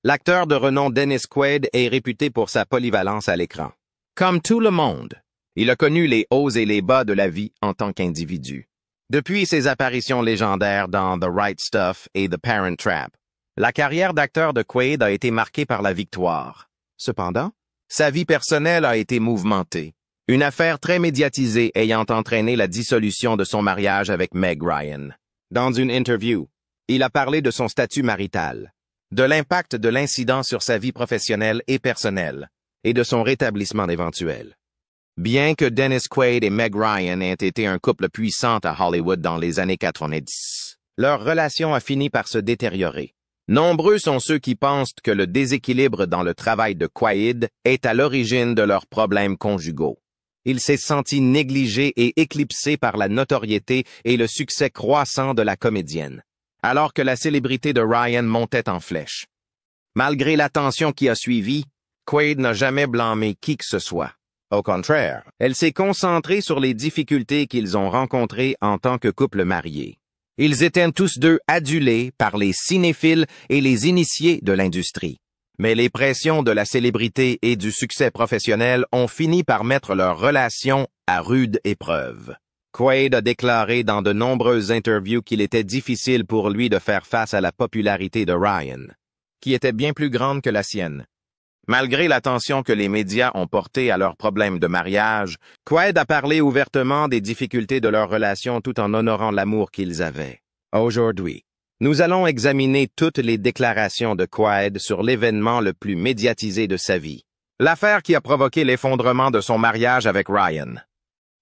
L'acteur de renom Dennis Quaid est réputé pour sa polyvalence à l'écran. Comme tout le monde, il a connu les hauts et les bas de la vie en tant qu'individu. Depuis ses apparitions légendaires dans The Right Stuff et The Parent Trap, la carrière d'acteur de Quaid a été marquée par la victoire. Cependant, sa vie personnelle a été mouvementée. Une affaire très médiatisée ayant entraîné la dissolution de son mariage avec Meg Ryan. Dans une interview, il a parlé de son statut marital, de l'impact de l'incident sur sa vie professionnelle et personnelle, et de son rétablissement éventuel. Bien que Dennis Quaid et Meg Ryan aient été un couple puissant à Hollywood dans les années 90, leur relation a fini par se détériorer. Nombreux sont ceux qui pensent que le déséquilibre dans le travail de Quaid est à l'origine de leurs problèmes conjugaux. Il s'est senti négligé et éclipsé par la notoriété et le succès croissant de la comédienne, alors que la célébrité de Ryan montait en flèche. Malgré l'attention qui a suivi, Quaid n'a jamais blâmé qui que ce soit. Au contraire, elle s'est concentrée sur les difficultés qu'ils ont rencontrées en tant que couple marié. Ils étaient tous deux adulés par les cinéphiles et les initiés de l'industrie. Mais les pressions de la célébrité et du succès professionnel ont fini par mettre leur relation à rude épreuve. Quaid a déclaré dans de nombreuses interviews qu'il était difficile pour lui de faire face à la popularité de Ryan, qui était bien plus grande que la sienne. Malgré l'attention que les médias ont portée à leurs problèmes de mariage, Quaid a parlé ouvertement des difficultés de leur relation tout en honorant l'amour qu'ils avaient. Aujourd'hui, nous allons examiner toutes les déclarations de Quaid sur l'événement le plus médiatisé de sa vie, l'affaire qui a provoqué l'effondrement de son mariage avec Ryan.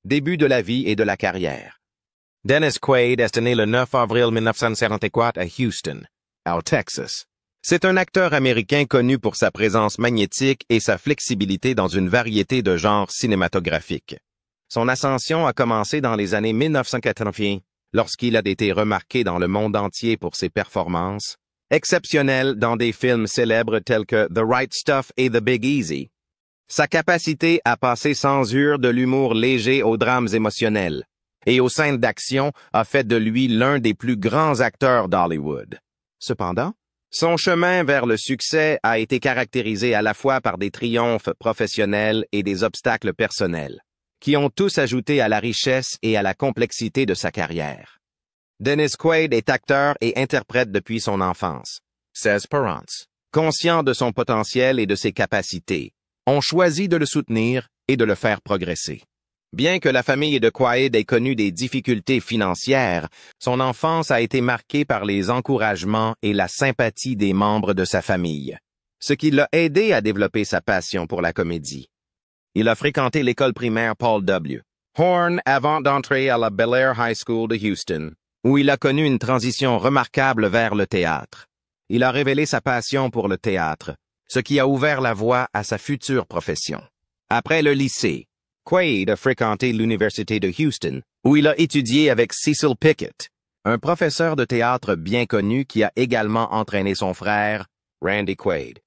Début de la vie et de la carrière. Dennis Quaid est né le 9 avril 1954 à Houston, au Texas. C'est un acteur américain connu pour sa présence magnétique et sa flexibilité dans une variété de genres cinématographiques. Son ascension a commencé dans les années 1980, lorsqu'il a été remarqué dans le monde entier pour ses performances exceptionnelles dans des films célèbres tels que The Right Stuff et The Big Easy. Sa capacité à passer sans hure de l'humour léger aux drames émotionnels et aux scènes d'action a fait de lui l'un des plus grands acteurs d'Hollywood. Cependant, son chemin vers le succès a été caractérisé à la fois par des triomphes professionnels et des obstacles personnels, qui ont tous ajouté à la richesse et à la complexité de sa carrière. Dennis Quaid est acteur et interprète depuis son enfance. Ses parents, conscients de son potentiel et de ses capacités, ont choisi de le soutenir et de le faire progresser. Bien que la famille de Quaid ait connu des difficultés financières, son enfance a été marquée par les encouragements et la sympathie des membres de sa famille, ce qui l'a aidé à développer sa passion pour la comédie. Il a fréquenté l'école primaire Paul W. Horn avant d'entrer à la Bel Air High School de Houston, où il a connu une transition remarquable vers le théâtre. Il a révélé sa passion pour le théâtre, ce qui a ouvert la voie à sa future profession. Après le lycée, Quaid a fréquenté l'Université de Houston, où il a étudié avec Cecil Pickett, un professeur de théâtre bien connu qui a également entraîné son frère, Randy Quaid.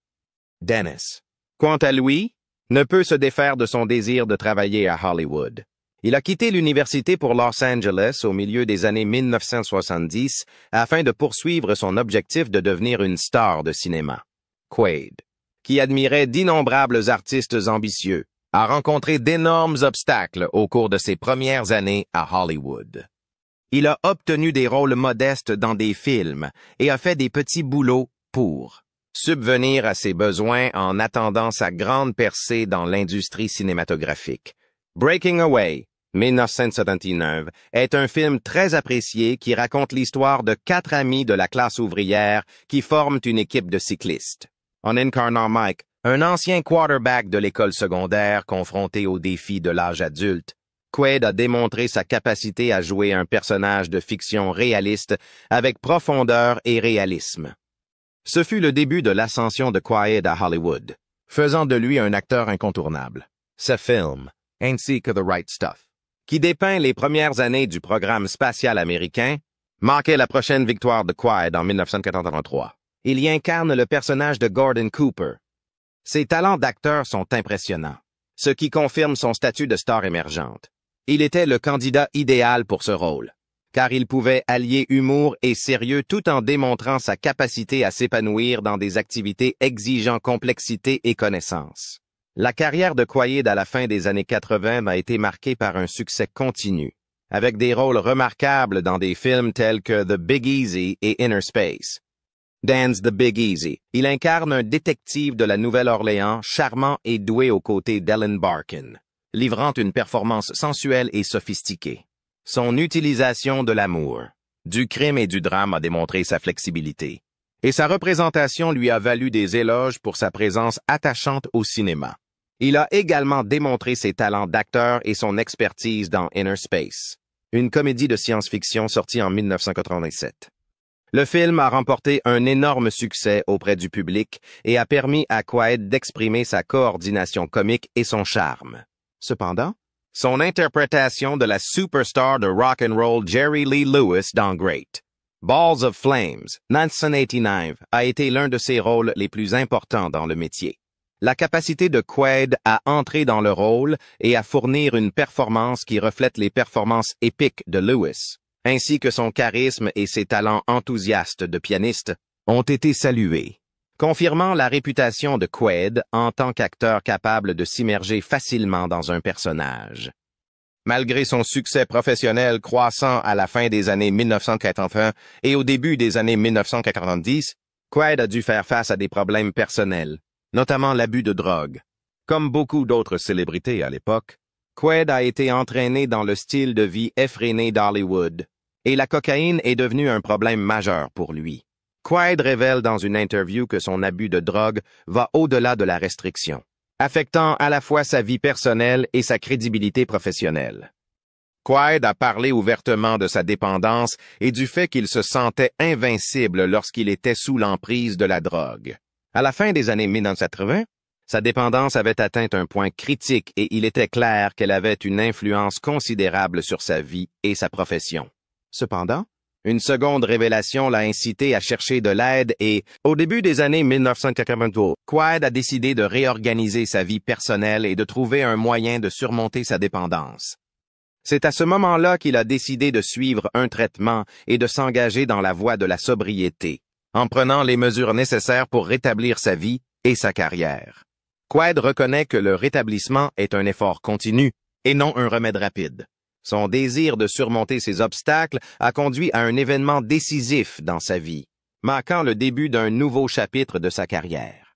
Dennis, quant à lui, ne peut se défaire de son désir de travailler à Hollywood. Il a quitté l'université pour Los Angeles au milieu des années 1970 afin de poursuivre son objectif de devenir une star de cinéma. Quaid, qui admirait d'innombrables artistes ambitieux, a rencontré d'énormes obstacles au cours de ses premières années à Hollywood. Il a obtenu des rôles modestes dans des films et a fait des petits boulots pour subvenir à ses besoins en attendant sa grande percée dans l'industrie cinématographique. Breaking Away, 1979, est un film très apprécié qui raconte l'histoire de 4 amis de la classe ouvrière qui forment une équipe de cyclistes. En incarnant Mike, un ancien quarterback de l'école secondaire confronté aux défis de l'âge adulte, Quaid a démontré sa capacité à jouer un personnage de fiction réaliste avec profondeur et réalisme. Ce fut le début de l'ascension de Quaid à Hollywood, faisant de lui un acteur incontournable. Ce film, ainsi que The Right Stuff, qui dépeint les premières années du programme spatial américain, marquait la prochaine victoire de Quaid en 1983. Il y incarne le personnage de Gordon Cooper. Ses talents d'acteur sont impressionnants, ce qui confirme son statut de star émergente. Il était le candidat idéal pour ce rôle. car il pouvait allier humour et sérieux tout en démontrant sa capacité à s'épanouir dans des activités exigeant complexité et connaissance. La carrière de Quaid à la fin des années 80 a été marquée par un succès continu, avec des rôles remarquables dans des films tels que The Big Easy et Inner Space. Dans The Big Easy, il incarne un détective de la Nouvelle-Orléans charmant et doué aux côtés d'Ellen Barkin, livrant une performance sensuelle et sophistiquée. Son utilisation de l'amour, du crime et du drame a démontré sa flexibilité, et sa représentation lui a valu des éloges pour sa présence attachante au cinéma. Il a également démontré ses talents d'acteur et son expertise dans Inner Space, une comédie de science-fiction sortie en 1987. Le film a remporté un énorme succès auprès du public et a permis à Quaid d'exprimer sa coordination comique et son charme. Cependant, son interprétation de la superstar de rock and roll Jerry Lee Lewis dans Great Balls of Flames, 1989, a été l'un de ses rôles les plus importants dans le métier. La capacité de Quaid à entrer dans le rôle et à fournir une performance qui reflète les performances épiques de Lewis, ainsi que son charisme et ses talents enthousiastes de pianiste, ont été salués, confirmant la réputation de Quaid en tant qu'acteur capable de s'immerger facilement dans un personnage. Malgré son succès professionnel croissant à la fin des années 1980 et au début des années 1990, Quaid a dû faire face à des problèmes personnels, notamment l'abus de drogue. Comme beaucoup d'autres célébrités à l'époque, Quaid a été entraîné dans le style de vie effréné d'Hollywood, et la cocaïne est devenue un problème majeur pour lui. Quaid révèle dans une interview que son abus de drogue va au-delà de la restriction, affectant à la fois sa vie personnelle et sa crédibilité professionnelle. Quaid a parlé ouvertement de sa dépendance et du fait qu'il se sentait invincible lorsqu'il était sous l'emprise de la drogue. À la fin des années 1980, sa dépendance avait atteint un point critique et il était clair qu'elle avait une influence considérable sur sa vie et sa profession. Cependant, une seconde révélation l'a incité à chercher de l'aide et, au début des années 1992, Quaid a décidé de réorganiser sa vie personnelle et de trouver un moyen de surmonter sa dépendance. C'est à ce moment-là qu'il a décidé de suivre un traitement et de s'engager dans la voie de la sobriété, en prenant les mesures nécessaires pour rétablir sa vie et sa carrière. Quaid reconnaît que le rétablissement est un effort continu et non un remède rapide. Son désir de surmonter ces obstacles a conduit à un événement décisif dans sa vie, marquant le début d'un nouveau chapitre de sa carrière.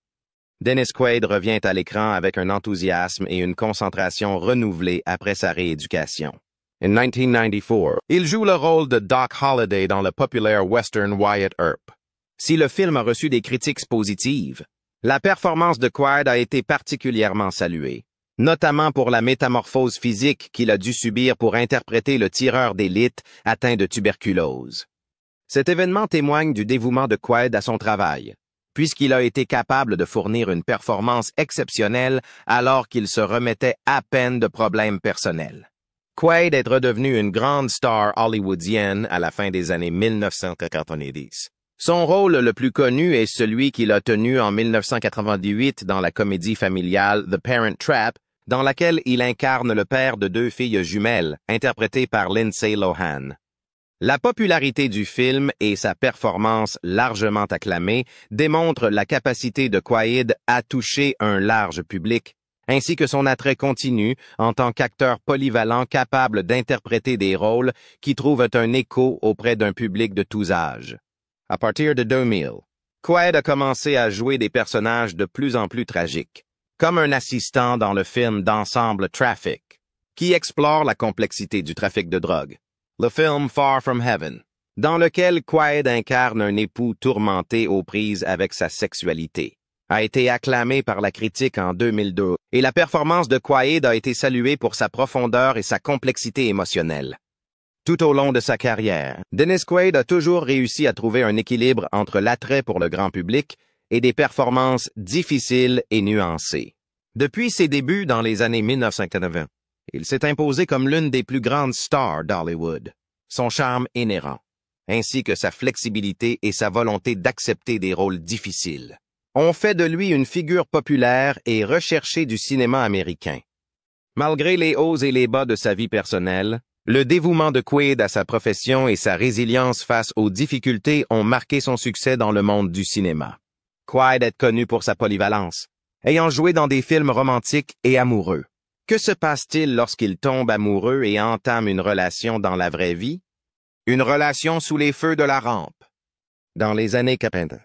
Dennis Quaid revient à l'écran avec un enthousiasme et une concentration renouvelée après sa rééducation. En 1994, il joue le rôle de Doc Holliday dans le populaire western Wyatt Earp. Si le film a reçu des critiques positives, la performance de Quaid a été particulièrement saluée, notamment pour la métamorphose physique qu'il a dû subir pour interpréter le tireur d'élite atteint de tuberculose. Cet événement témoigne du dévouement de Quaid à son travail, puisqu'il a été capable de fournir une performance exceptionnelle alors qu'il se remettait à peine de problèmes personnels. Quaid est redevenu une grande star hollywoodienne à la fin des années 1990. Son rôle le plus connu est celui qu'il a tenu en 1998 dans la comédie familiale The Parent Trap, dans laquelle il incarne le père de deux filles jumelles, interprétées par Lindsay Lohan. La popularité du film et sa performance largement acclamée démontrent la capacité de Quaid à toucher un large public, ainsi que son attrait continu en tant qu'acteur polyvalent capable d'interpréter des rôles qui trouvent un écho auprès d'un public de tous âges. À partir de 2000, Quaid a commencé à jouer des personnages de plus en plus tragiques, comme un assistant dans le film d'ensemble Traffic, qui explore la complexité du trafic de drogue. Le film Far From Heaven, dans lequel Quaid incarne un époux tourmenté aux prises avec sa sexualité, a été acclamé par la critique en 2002, et la performance de Quaid a été saluée pour sa profondeur et sa complexité émotionnelle. Tout au long de sa carrière, Dennis Quaid a toujours réussi à trouver un équilibre entre l'attrait pour le grand public et des performances difficiles et nuancées. Depuis ses débuts dans les années 1980, il s'est imposé comme l'une des plus grandes stars d'Hollywood. Son charme inhérent, ainsi que sa flexibilité et sa volonté d'accepter des rôles difficiles, ont fait de lui une figure populaire et recherchée du cinéma américain. Malgré les hauts et les bas de sa vie personnelle, Le dévouement de Quaid à sa profession et sa résilience face aux difficultés ont marqué son succès dans le monde du cinéma. Quaid est connu pour sa polyvalence, ayant joué dans des films romantiques et amoureux. Que se passe-t-il lorsqu'il tombe amoureux et entame une relation dans la vraie vie? Une relation sous les feux de la rampe. Dans les années 80,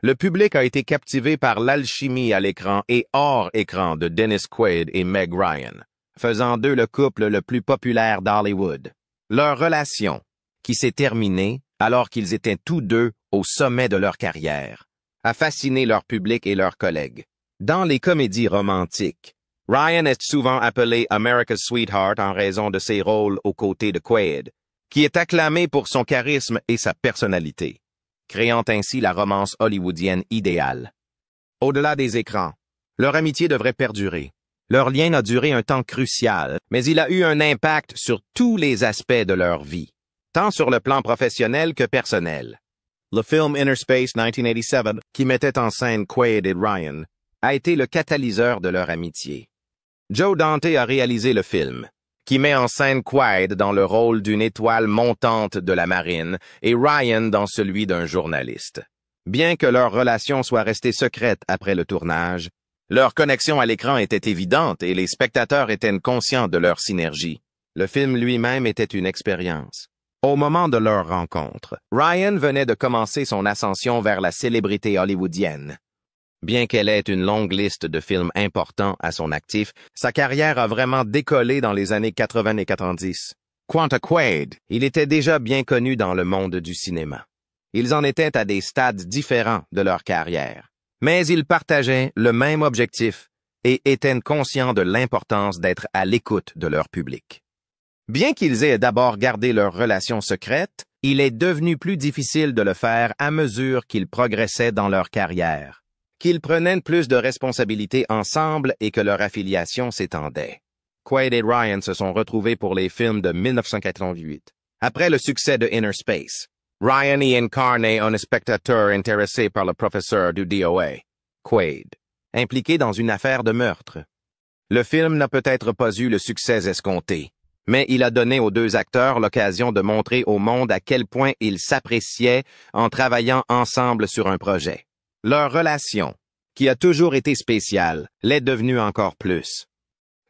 le public a été captivé par l'alchimie à l'écran et hors écran de Dennis Quaid et Meg Ryan, faisant d'eux le couple le plus populaire d'Hollywood. Leur relation, qui s'est terminée alors qu'ils étaient tous deux au sommet de leur carrière, a fasciné leur public et leurs collègues. Dans les comédies romantiques, Ryan est souvent appelé America's Sweetheart en raison de ses rôles aux côtés de Quaid, qui est acclamé pour son charisme et sa personnalité, créant ainsi la romance hollywoodienne idéale. Au-delà des écrans, leur amitié devrait perdurer. Leur lien a duré un temps crucial, mais il a eu un impact sur tous les aspects de leur vie, tant sur le plan professionnel que personnel. Le film Inner Space 1987, qui mettait en scène Quaid et Ryan, a été le catalyseur de leur amitié. Joe Dante a réalisé le film, qui met en scène Quaid dans le rôle d'une étoile montante de la marine et Ryan dans celui d'un journaliste. Bien que leur relation soit restée secrète après le tournage, leur connexion à l'écran était évidente et les spectateurs étaient conscients de leur synergie. Le film lui-même était une expérience. Au moment de leur rencontre, Ryan venait de commencer son ascension vers la célébrité hollywoodienne. Bien qu'elle ait une longue liste de films importants à son actif, sa carrière a vraiment décollé dans les années 80 et 90. Quant à Quaid, il était déjà bien connu dans le monde du cinéma. Ils en étaient à des stades différents de leur carrière. Mais ils partageaient le même objectif et étaient conscients de l'importance d'être à l'écoute de leur public. Bien qu'ils aient d'abord gardé leur relation secrète, il est devenu plus difficile de le faire à mesure qu'ils progressaient dans leur carrière, qu'ils prenaient plus de responsabilités ensemble et que leur affiliation s'étendait. Quaid et Ryan se sont retrouvés pour les films de 1988. Après le succès de Inner Space, Ryan y incarnait un spectateur intéressé par le professeur du DOA, Quaid, impliqué dans une affaire de meurtre. Le film n'a peut-être pas eu le succès escompté, mais il a donné aux deux acteurs l'occasion de montrer au monde à quel point ils s'appréciaient en travaillant ensemble sur un projet. Leur relation, qui a toujours été spéciale, l'est devenue encore plus.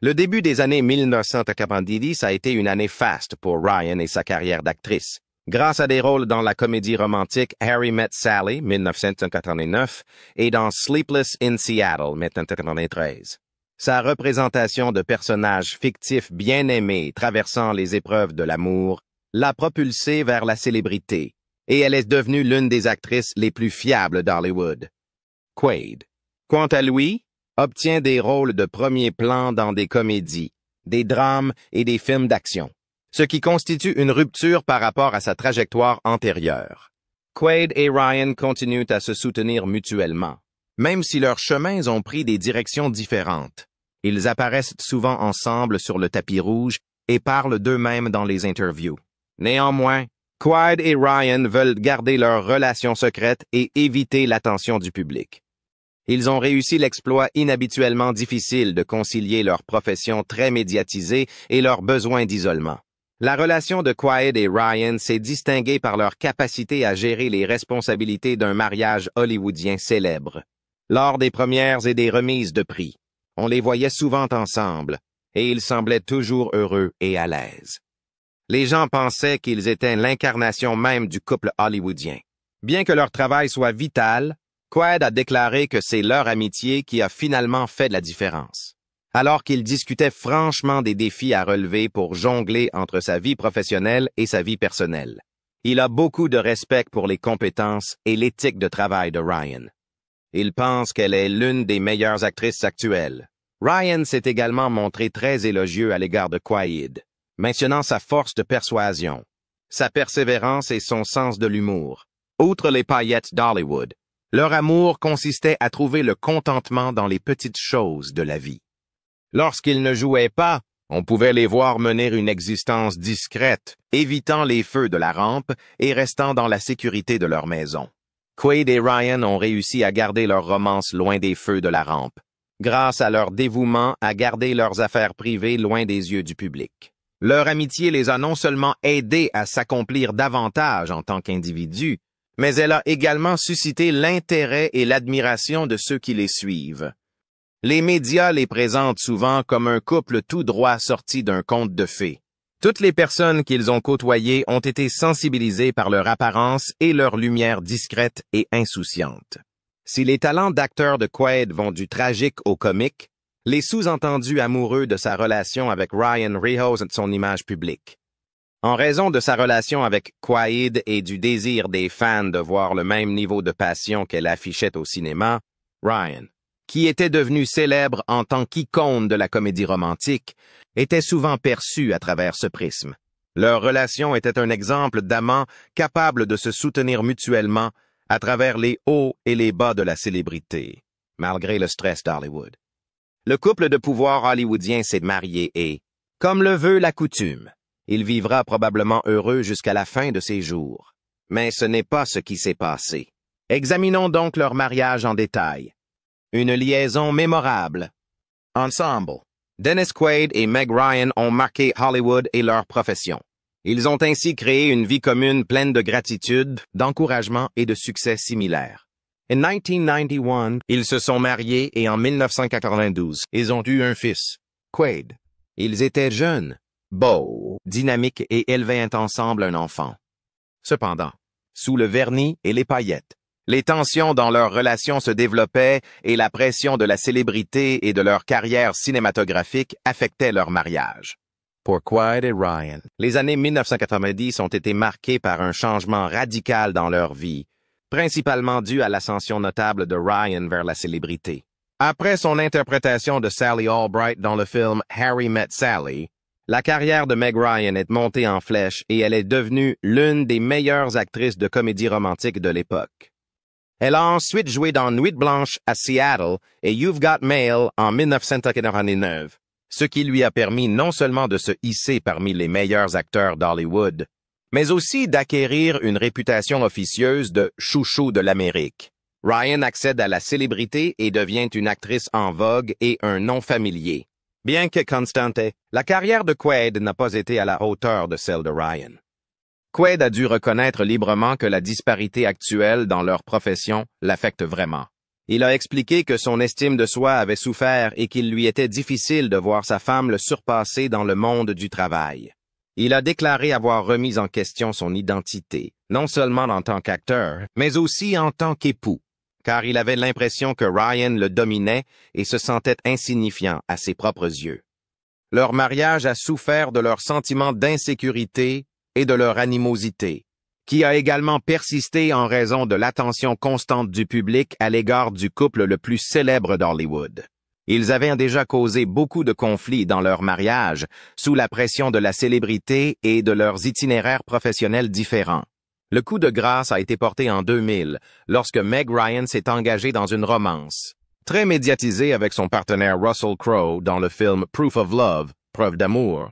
Le début des années 1990 a été une année faste pour Ryan et sa carrière d'actrice. Grâce à des rôles dans la comédie romantique Harry Met Sally, 1989, et dans Sleepless in Seattle, 1993. Sa représentation de personnages fictifs bien aimés traversant les épreuves de l'amour l'a propulsée vers la célébrité, et elle est devenue l'une des actrices les plus fiables d'Hollywood. Quaid, quant à lui, obtient des rôles de premier plan dans des comédies, des drames et des films d'action, ce qui constitue une rupture par rapport à sa trajectoire antérieure. Quaid et Ryan continuent à se soutenir mutuellement, même si leurs chemins ont pris des directions différentes. Ils apparaissent souvent ensemble sur le tapis rouge et parlent d'eux-mêmes dans les interviews. Néanmoins, Quaid et Ryan veulent garder leur relation secrète et éviter l'attention du public. Ils ont réussi l'exploit inhabituellement difficile de concilier leur profession très médiatisée et leurs besoins d'isolement. La relation de Quaid et Ryan s'est distinguée par leur capacité à gérer les responsabilités d'un mariage hollywoodien célèbre. Lors des premières et des remises de prix, on les voyait souvent ensemble, et ils semblaient toujours heureux et à l'aise. Les gens pensaient qu'ils étaient l'incarnation même du couple hollywoodien. Bien que leur travail soit vital, Quaid a déclaré que c'est leur amitié qui a finalement fait la différence. Alors qu'ils discutaient franchement des défis à relever pour jongler entre sa vie professionnelle et sa vie personnelle. Il a beaucoup de respect pour les compétences et l'éthique de travail de Ryan. Il pense qu'elle est l'une des meilleures actrices actuelles. Ryan s'est également montré très élogieux à l'égard de Quaid, mentionnant sa force de persuasion, sa persévérance et son sens de l'humour. Outre les paillettes d'Hollywood, leur amour consistait à trouver le contentement dans les petites choses de la vie. Lorsqu'ils ne jouaient pas, on pouvait les voir mener une existence discrète, évitant les feux de la rampe et restant dans la sécurité de leur maison. Quaid et Ryan ont réussi à garder leur romance loin des feux de la rampe, grâce à leur dévouement à garder leurs affaires privées loin des yeux du public. Leur amitié les a non seulement aidés à s'accomplir davantage en tant qu'individus, mais elle a également suscité l'intérêt et l'admiration de ceux qui les suivent. Les médias les présentent souvent comme un couple tout droit sorti d'un conte de fées. Toutes les personnes qu'ils ont côtoyées ont été sensibilisées par leur apparence et leur lumière discrète et insouciante. Si les talents d'acteur de Quaid vont du tragique au comique, les sous-entendus amoureux de sa relation avec Ryan rehaussent son image publique. En raison de sa relation avec Quaid et du désir des fans de voir le même niveau de passion qu'elle affichait au cinéma, Ryan, qui était devenu célèbre en tant qu'icône de la comédie romantique, était souvent perçu à travers ce prisme. Leur relation était un exemple d'amants capables de se soutenir mutuellement à travers les hauts et les bas de la célébrité, malgré le stress d'Hollywood. Le couple de pouvoir hollywoodien s'est marié et, comme le veut la coutume, il vivra probablement heureux jusqu'à la fin de ses jours. Mais ce n'est pas ce qui s'est passé. Examinons donc leur mariage en détail. Une liaison mémorable. Ensemble, Dennis Quaid et Meg Ryan ont marqué Hollywood et leur profession. Ils ont ainsi créé une vie commune pleine de gratitude, d'encouragement et de succès similaires. En 1991, ils se sont mariés et en 1992, ils ont eu un fils, Quaid. Ils étaient jeunes, beaux, dynamiques et élevaient ensemble un enfant. Cependant, sous le vernis et les paillettes, les tensions dans leur relation se développaient et la pression de la célébrité et de leur carrière cinématographique affectait leur mariage. Pour Quaid et Ryan, les années 1990 ont été marquées par un changement radical dans leur vie, principalement dû à l'ascension notable de Ryan vers la célébrité. Après son interprétation de Sally Albright dans le film Harry Met Sally, la carrière de Meg Ryan est montée en flèche et elle est devenue l'une des meilleures actrices de comédie romantique de l'époque. Elle a ensuite joué dans Nuit blanche à Seattle et You've Got Mail en 1999, ce qui lui a permis non seulement de se hisser parmi les meilleurs acteurs d'Hollywood, mais aussi d'acquérir une réputation officieuse de chouchou de l'Amérique. Ryan accède à la célébrité et devient une actrice en vogue et un nom familier. Bien que constante, la carrière de Quaid n'a pas été à la hauteur de celle de Ryan. Quaid a dû reconnaître librement que la disparité actuelle dans leur profession l'affecte vraiment. Il a expliqué que son estime de soi avait souffert et qu'il lui était difficile de voir sa femme le surpasser dans le monde du travail. Il a déclaré avoir remis en question son identité, non seulement en tant qu'acteur, mais aussi en tant qu'époux, car il avait l'impression que Ryan le dominait et se sentait insignifiant à ses propres yeux. Leur mariage a souffert de leur sentiment d'insécurité et de leur animosité, qui a également persisté en raison de l'attention constante du public à l'égard du couple le plus célèbre d'Hollywood. Ils avaient déjà causé beaucoup de conflits dans leur mariage, sous la pression de la célébrité et de leurs itinéraires professionnels différents. Le coup de grâce a été porté en 2000, lorsque Meg Ryan s'est engagée dans une romance, très médiatisée avec son partenaire Russell Crowe dans le film Proof of Love, Preuve d'amour.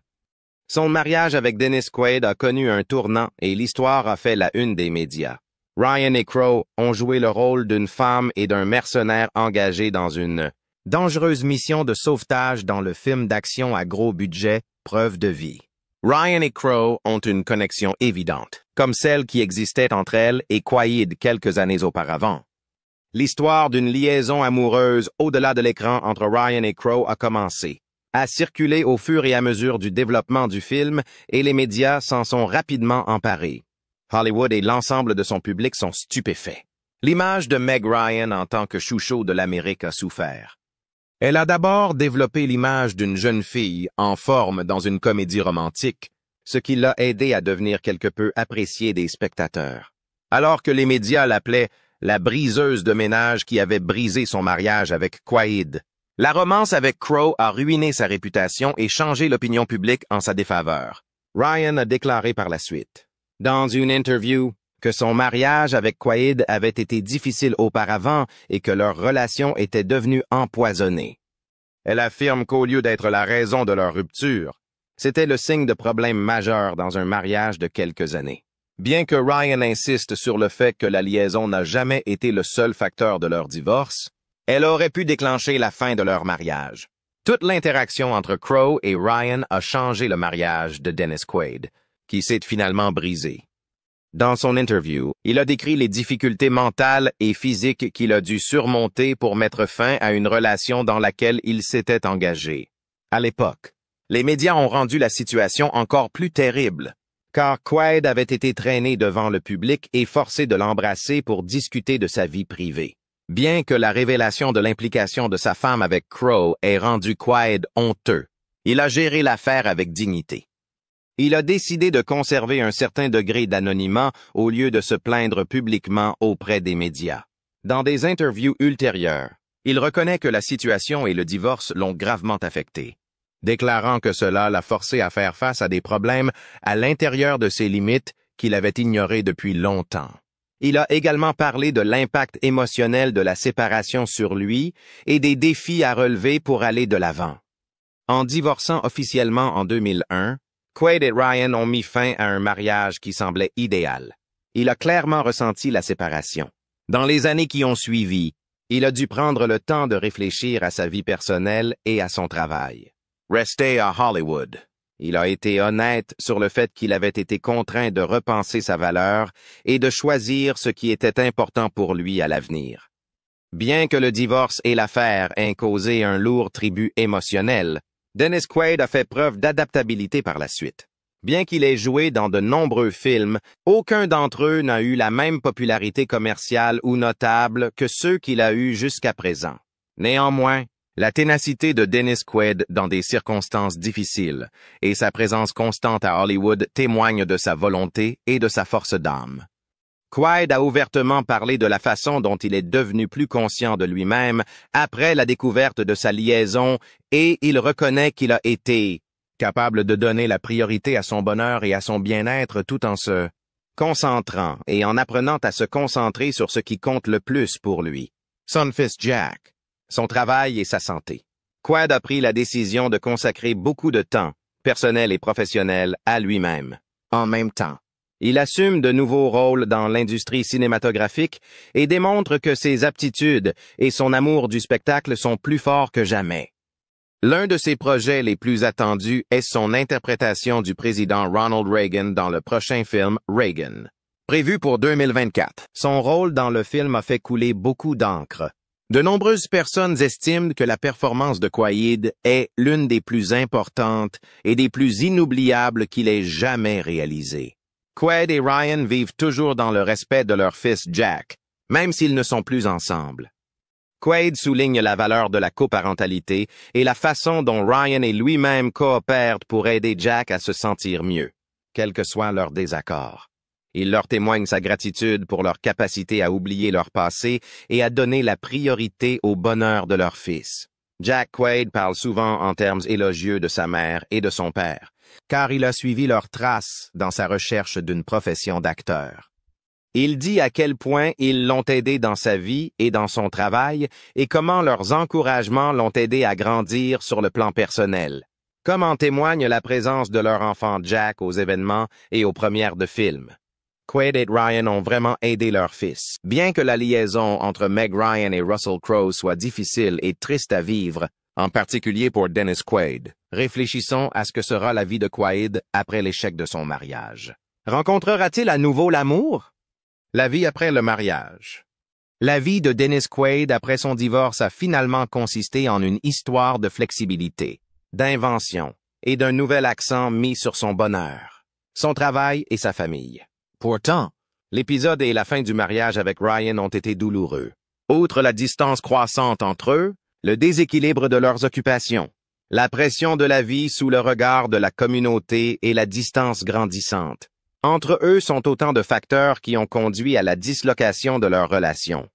Son mariage avec Dennis Quaid a connu un tournant et l'histoire a fait la une des médias. Ryan et Crowe ont joué le rôle d'une femme et d'un mercenaire engagés dans une dangereuse mission de sauvetage dans le film d'action à gros budget Preuve de vie. Ryan et Crowe ont une connexion évidente, comme celle qui existait entre elle et Quaid quelques années auparavant. L'histoire d'une liaison amoureuse au-delà de l'écran entre Ryan et Crowe a commencé, a circulé au fur et à mesure du développement du film et les médias s'en sont rapidement emparés. Hollywood et l'ensemble de son public sont stupéfaits. L'image de Meg Ryan en tant que chouchou de l'Amérique a souffert. Elle a d'abord développé l'image d'une jeune fille en forme dans une comédie romantique, ce qui l'a aidé à devenir quelque peu appréciée des spectateurs. Alors que les médias l'appelaient la briseuse de ménage qui avait brisé son mariage avec Quaid, la romance avec Crowe a ruiné sa réputation et changé l'opinion publique en sa défaveur. Ryan a déclaré par la suite, dans une interview, que son mariage avec Quaid avait été difficile auparavant et que leur relation était devenue empoisonnée. Elle affirme qu'au lieu d'être la raison de leur rupture, c'était le signe de problèmes majeurs dans un mariage de quelques années. Bien que Ryan insiste sur le fait que la liaison n'a jamais été le seul facteur de leur divorce, elle aurait pu déclencher la fin de leur mariage. Toute l'interaction entre Crowe et Ryan a changé le mariage de Dennis Quaid, qui s'est finalement brisé. Dans son interview, il a décrit les difficultés mentales et physiques qu'il a dû surmonter pour mettre fin à une relation dans laquelle il s'était engagé. À l'époque, les médias ont rendu la situation encore plus terrible, car Quaid avait été traîné devant le public et forcé de l'embrasser pour discuter de sa vie privée. Bien que la révélation de l'implication de sa femme avec Crowe ait rendu Quaid honteux, il a géré l'affaire avec dignité. Il a décidé de conserver un certain degré d'anonymat au lieu de se plaindre publiquement auprès des médias. Dans des interviews ultérieures, il reconnaît que la situation et le divorce l'ont gravement affecté, déclarant que cela l'a forcé à faire face à des problèmes à l'intérieur de ses limites qu'il avait ignorées depuis longtemps. Il a également parlé de l'impact émotionnel de la séparation sur lui et des défis à relever pour aller de l'avant. En divorçant officiellement en 2001, Quaid et Ryan ont mis fin à un mariage qui semblait idéal. Il a clairement ressenti la séparation. Dans les années qui ont suivi, il a dû prendre le temps de réfléchir à sa vie personnelle et à son travail. Resté à Hollywood, il a été honnête sur le fait qu'il avait été contraint de repenser sa valeur et de choisir ce qui était important pour lui à l'avenir. Bien que le divorce et l'affaire aient causé un lourd tribut émotionnel, Dennis Quaid a fait preuve d'adaptabilité par la suite. Bien qu'il ait joué dans de nombreux films, aucun d'entre eux n'a eu la même popularité commerciale ou notable que ceux qu'il a eus jusqu'à présent. Néanmoins, la ténacité de Dennis Quaid dans des circonstances difficiles et sa présence constante à Hollywood témoignent de sa volonté et de sa force d'âme. Quaid a ouvertement parlé de la façon dont il est devenu plus conscient de lui-même après la découverte de sa liaison et il reconnaît qu'il a été capable de donner la priorité à son bonheur et à son bien-être tout en se concentrant et en apprenant à se concentrer sur ce qui compte le plus pour lui, son fils Jack, son travail et sa santé. Quaid a pris la décision de consacrer beaucoup de temps, personnel et professionnel, à lui-même, en même temps. Il assume de nouveaux rôles dans l'industrie cinématographique et démontre que ses aptitudes et son amour du spectacle sont plus forts que jamais. L'un de ses projets les plus attendus est son interprétation du président Ronald Reagan dans le prochain film Reagan, prévu pour 2024. Son rôle dans le film a fait couler beaucoup d'encre. De nombreuses personnes estiment que la performance de Quaid est l'une des plus importantes et des plus inoubliables qu'il ait jamais réalisées. Quaid et Ryan vivent toujours dans le respect de leur fils Jack, même s'ils ne sont plus ensemble. Quaid souligne la valeur de la coparentalité et la façon dont Ryan et lui-même coopèrent pour aider Jack à se sentir mieux, quel que soit leur désaccord. Il leur témoigne sa gratitude pour leur capacité à oublier leur passé et à donner la priorité au bonheur de leur fils. Jack Quaid parle souvent en termes élogieux de sa mère et de son père, car il a suivi leurs traces dans sa recherche d'une profession d'acteur. Il dit à quel point ils l'ont aidé dans sa vie et dans son travail et comment leurs encouragements l'ont aidé à grandir sur le plan personnel, comme en témoigne la présence de leur enfant Jack aux événements et aux premières de films. Quaid et Ryan ont vraiment aidé leur fils. Bien que la liaison entre Meg Ryan et Russell Crowe soit difficile et triste à vivre, en particulier pour Dennis Quaid, réfléchissons à ce que sera la vie de Quaid après l'échec de son mariage. Rencontrera-t-il à nouveau l'amour? La vie après le mariage. La vie de Dennis Quaid après son divorce a finalement consisté en une histoire de flexibilité, d'invention et d'un nouvel accent mis sur son bonheur, son travail et sa famille. Pourtant, l'épisode et la fin du mariage avec Ryan ont été douloureux. Outre la distance croissante entre eux, le déséquilibre de leurs occupations, la pression de la vie sous le regard de la communauté et la distance grandissante. Entre eux sont autant de facteurs qui ont conduit à la dislocation de leur relation.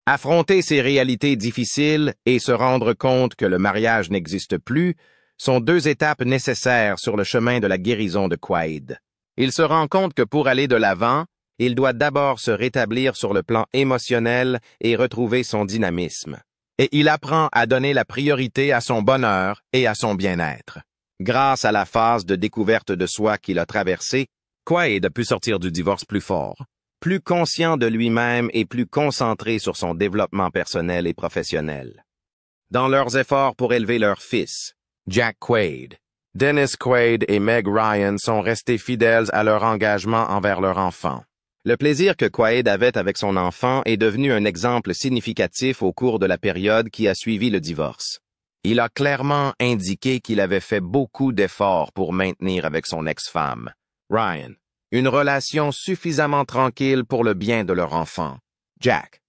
Affronter ces réalités difficiles et se rendre compte que le mariage n'existe plus sont deux étapes nécessaires sur le chemin de la guérison de Quaid. Il se rend compte que pour aller de l'avant, il doit d'abord se rétablir sur le plan émotionnel et retrouver son dynamisme. Et il apprend à donner la priorité à son bonheur et à son bien-être. Grâce à la phase de découverte de soi qu'il a traversée, Quaid a pu sortir du divorce plus fort, plus conscient de lui-même et plus concentré sur son développement personnel et professionnel. dans leurs efforts pour élever leur fils, Jack Quaid. Dennis Quaid et Meg Ryan sont restés fidèles à leur engagement envers leur enfant. Le plaisir que Quaid avait avec son enfant est devenu un exemple significatif au cours de la période qui a suivi le divorce. Il a clairement indiqué qu'il avait fait beaucoup d'efforts pour maintenir avec son ex-femme, Ryan, une relation suffisamment tranquille pour le bien de leur enfant, Jack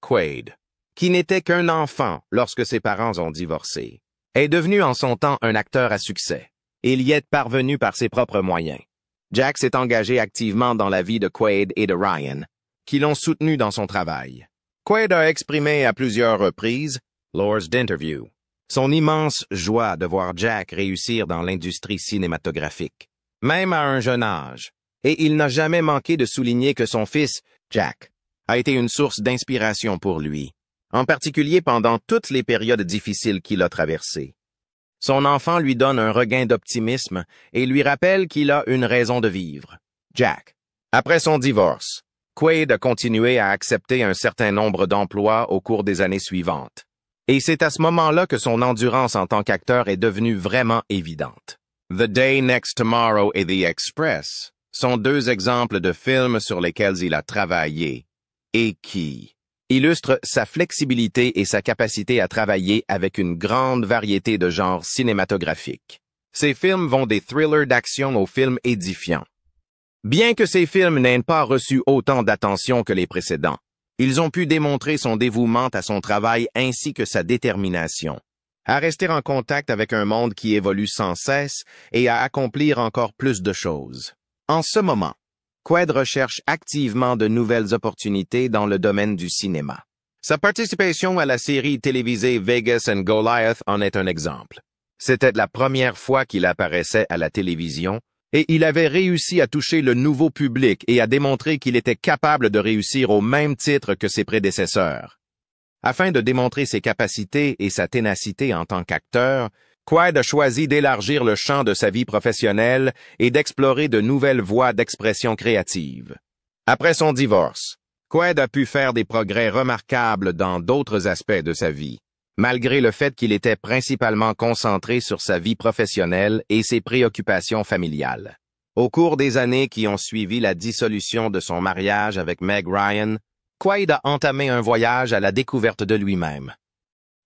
Quaid, qui n'était qu'un enfant lorsque ses parents ont divorcé, est devenu en son temps un acteur à succès. Il y est parvenu par ses propres moyens. Jack s'est engagé activement dans la vie de Quaid et de Ryan, qui l'ont soutenu dans son travail. Quaid a exprimé à plusieurs reprises, lors d'interviews, son immense joie de voir Jack réussir dans l'industrie cinématographique, même à un jeune âge, et il n'a jamais manqué de souligner que son fils, Jack, a été une source d'inspiration pour lui, en particulier pendant toutes les périodes difficiles qu'il a traversées. Son enfant lui donne un regain d'optimisme et lui rappelle qu'il a une raison de vivre. Jack. Après son divorce, Quaid a continué à accepter un certain nombre d'emplois au cours des années suivantes. Et c'est à ce moment-là que son endurance en tant qu'acteur est devenue vraiment évidente. The Day Next Tomorrow et The Express sont deux exemples de films sur lesquels il a travaillé et qui illustrent sa flexibilité et sa capacité à travailler avec une grande variété de genres cinématographiques. Ces films vont des thrillers d'action aux films édifiants. Bien que ces films n'aient pas reçu autant d'attention que les précédents, ils ont pu démontrer son dévouement à son travail ainsi que sa détermination à rester en contact avec un monde qui évolue sans cesse et à accomplir encore plus de choses. En ce moment, Quaid recherche activement de nouvelles opportunités dans le domaine du cinéma. Sa participation à la série télévisée Vegas and Goliath en est un exemple. C'était la première fois qu'il apparaissait à la télévision, et il avait réussi à toucher le nouveau public et à démontrer qu'il était capable de réussir au même titre que ses prédécesseurs. Afin de démontrer ses capacités et sa ténacité en tant qu'acteur, Quaid a choisi d'élargir le champ de sa vie professionnelle et d'explorer de nouvelles voies d'expression créative. Après son divorce, Quaid a pu faire des progrès remarquables dans d'autres aspects de sa vie, malgré le fait qu'il était principalement concentré sur sa vie professionnelle et ses préoccupations familiales. Au cours des années qui ont suivi la dissolution de son mariage avec Meg Ryan, Quaid a entamé un voyage à la découverte de lui-même.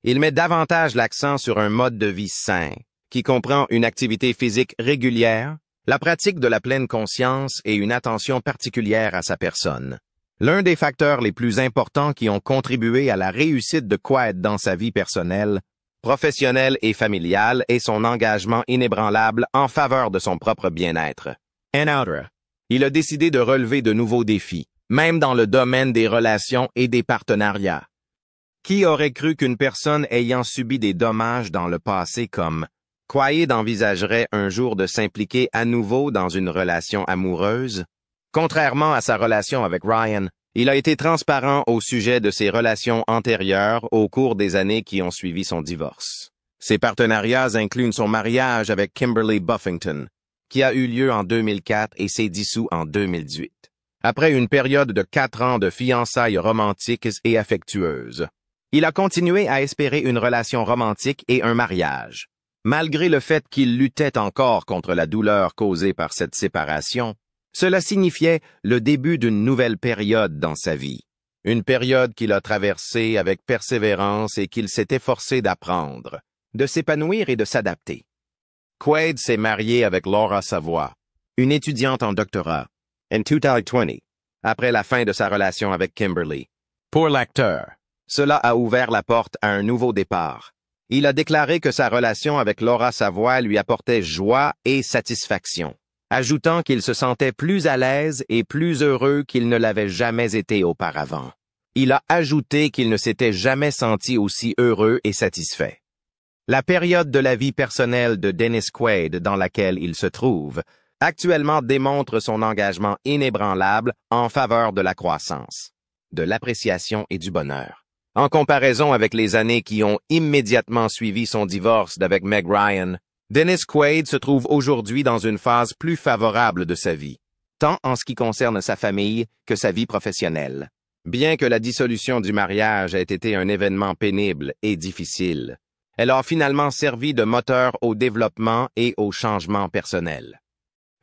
Il met davantage l'accent sur un mode de vie sain, qui comprend une activité physique régulière, la pratique de la pleine conscience et une attention particulière à sa personne. L'un des facteurs les plus importants qui ont contribué à la réussite de Quaid dans sa vie personnelle, professionnelle et familiale est son engagement inébranlable en faveur de son propre bien-être. Il a décidé de relever de nouveaux défis, même dans le domaine des relations et des partenariats. Qui aurait cru qu'une personne ayant subi des dommages dans le passé comme Quaid envisagerait un jour de s'impliquer à nouveau dans une relation amoureuse? Contrairement à sa relation avec Ryan, il a été transparent au sujet de ses relations antérieures au cours des années qui ont suivi son divorce. Ces partenariats incluent son mariage avec Kimberly Buffington, qui a eu lieu en 2004 et s'est dissous en 2018, après une période de 4 ans de fiançailles romantiques et affectueuses. Il a continué à espérer une relation romantique et un mariage. Malgré le fait qu'il luttait encore contre la douleur causée par cette séparation, cela signifiait le début d'une nouvelle période dans sa vie. Une période qu'il a traversée avec persévérance et qu'il s'est efforcé d'apprendre, de s'épanouir et de s'adapter. Quaid s'est marié avec Laura Savoie, une étudiante en doctorat, en 2020, après la fin de sa relation avec Kimberly. Pour l'acteur, cela a ouvert la porte à un nouveau départ. Il a déclaré que sa relation avec Laura Savoie lui apportait joie et satisfaction, ajoutant qu'il se sentait plus à l'aise et plus heureux qu'il ne l'avait jamais été auparavant. Il a ajouté qu'il ne s'était jamais senti aussi heureux et satisfait. La période de la vie personnelle de Dennis Quaid dans laquelle il se trouve, actuellement démontre son engagement inébranlable en faveur de la croissance, de l'appréciation et du bonheur. En comparaison avec les années qui ont immédiatement suivi son divorce d'avec Meg Ryan, Dennis Quaid se trouve aujourd'hui dans une phase plus favorable de sa vie, tant en ce qui concerne sa famille que sa vie professionnelle. Bien que la dissolution du mariage ait été un événement pénible et difficile, elle a finalement servi de moteur au développement et au changement personnel.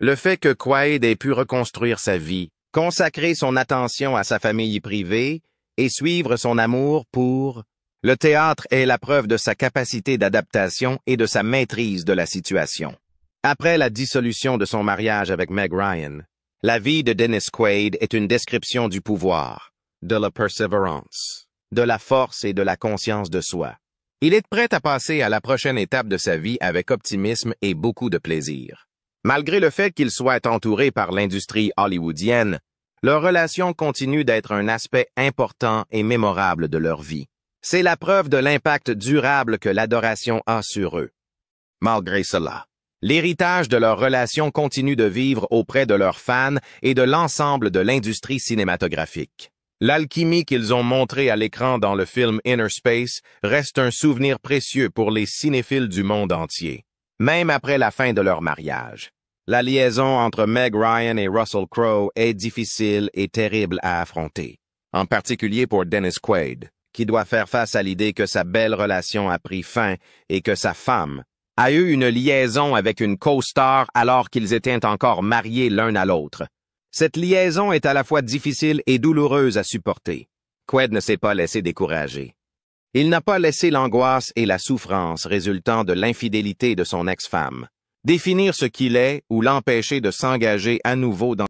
Le fait que Quaid ait pu reconstruire sa vie, consacrer son attention à sa famille privée et suivre son amour pour le théâtre est la preuve de sa capacité d'adaptation et de sa maîtrise de la situation. Après la dissolution de son mariage avec Meg Ryan, la vie de Dennis Quaid est une description du pouvoir, de la persévérance, de la force et de la conscience de soi. Il est prêt à passer à la prochaine étape de sa vie avec optimisme et beaucoup de plaisir. Malgré le fait qu'il soit entouré par l'industrie hollywoodienne, leur relation continue d'être un aspect important et mémorable de leur vie. C'est la preuve de l'impact durable que l'adoration a sur eux. Malgré cela, l'héritage de leur relation continue de vivre auprès de leurs fans et de l'ensemble de l'industrie cinématographique. L'alchimie qu'ils ont montrée à l'écran dans le film Inner Space reste un souvenir précieux pour les cinéphiles du monde entier, même après la fin de leur mariage. La liaison entre Meg Ryan et Russell Crowe est difficile et terrible à affronter, en particulier pour Dennis Quaid, qui doit faire face à l'idée que sa belle relation a pris fin et que sa femme a eu une liaison avec une co-star alors qu'ils étaient encore mariés l'un à l'autre. Cette liaison est à la fois difficile et douloureuse à supporter. Quaid ne s'est pas laissé décourager. Il n'a pas laissé l'angoisse et la souffrance résultant de l'infidélité de son ex-femme définir ce qu'il est ou l'empêcher de s'engager à nouveau dans